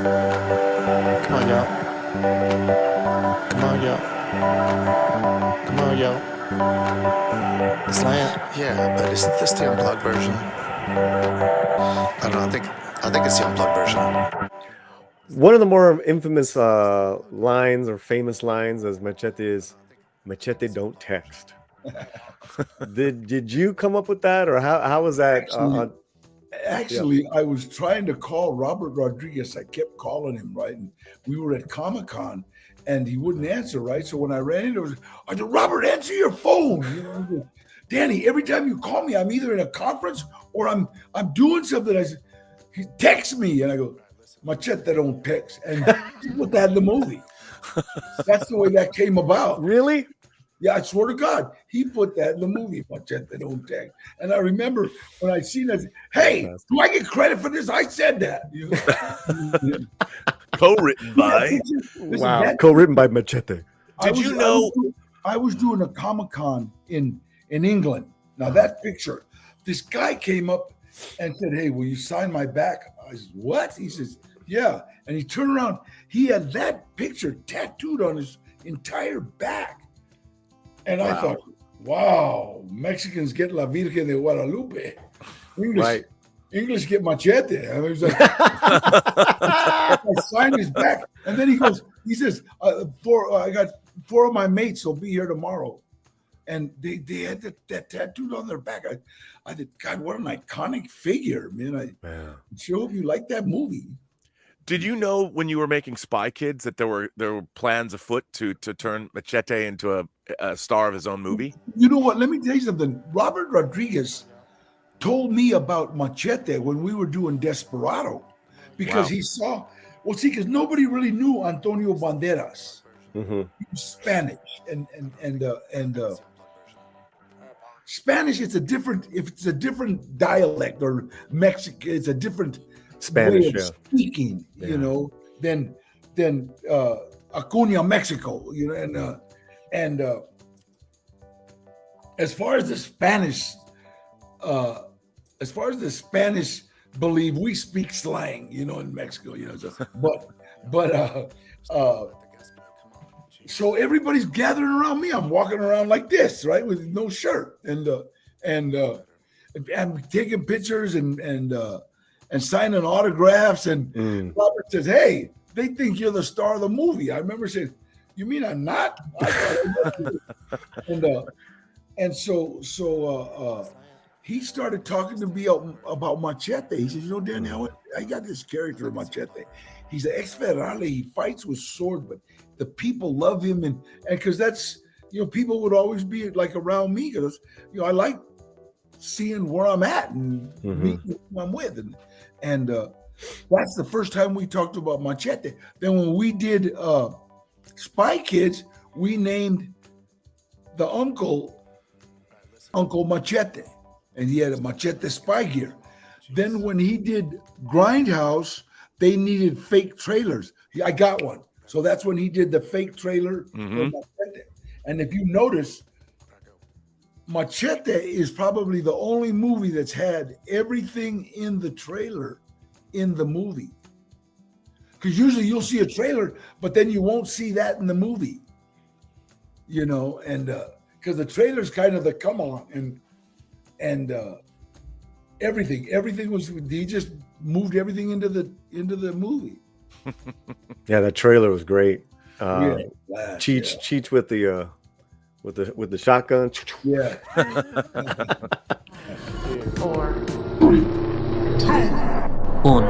Come on, y'all. Come on, y'all. Come on, y'all. It's land. Yeah, but isn't this the unplugged version? I don't know. I think it's the unplugged version. One of the more infamous lines or famous lines as Machete is, "Machete don't text." Did you come up with that, or how was that? Actually, I was trying to call Robert Rodriguez. I kept calling him, right? And we were at Comic-Con and he wouldn't answer, right? So when I ran into him, I said, Robert, answer your phone. You know, Danny, every time you call me, I'm either in a conference or I'm doing something. I said, he texts me and I go, Machete don't text. And he put that in the movie. That's the way that came about. Really? Yeah, I swear to God, he put that in the movie, Machete don't text. And I remember when I seen that, hey, do I get credit for this? I said that. You know? Co-written by. Wow, co-written by Machete. Did you know? I was doing a Comic-Con in England. Now that picture, this guy came up and said, hey, will you sign my back? I said, what? He says, yeah. And he turned around. He had that picture tattooed on his entire back. And I thought, wow, Mexicans get La Virgen de Guadalupe. English get Machete. I was like, I signed his back. And then he says, I got 4 of my mates will be here tomorrow. And they had that tattooed on their back. I said, God, what an iconic figure, man. I sure hope you like that movie. Did you know when you were making Spy Kids that there were plans afoot to turn Machete into a star of his own movie? You know what? Let me tell you something. Robert Rodriguez told me about Machete when we were doing Desperado, because he saw. Well, see, because nobody really knew Antonio Banderas. Mm-hmm. He was Spanish, and Spanish. It's a different. If it's a different dialect or Mexican, it's a different Spanish way of speaking, you know, than Acuña, Mexico, you know, and as far as the Spanish believe, we speak slang, you know, in Mexico, you know, so, but so everybody's gathering around me. I'm walking around like this, right, with no shirt, and I'm taking pictures and signing autographs, and Robert says, hey, they think you're the star of the movie. I remember saying, you mean I'm not? And so he started talking to me about Machete. He says, you know, Danny, I got this character, Machete. He's an ex-federale. He fights with sword, but the people love him. And because that's, you know, people would always be like around me because, you know, I like seeing where I'm at and meeting who I'm with. And that's the first time we talked about Machete. Then when we did Spy Kids, we named the uncle Machete, and he had a Machete spy gear. Then when he did Grindhouse, they needed fake trailers. I got one. So that's when he did the fake trailer for Machete. And if you notice, Machete is probably the only movie that's had everything in the trailer in the movie. Because usually you'll see a trailer, but then you won't see that in the movie. You know, and because the trailer's kind of the come on, and everything was, he just moved everything into the movie. Yeah, that trailer was great. Cheech with the shotgun. Yeah. 4, 3, 2, 1.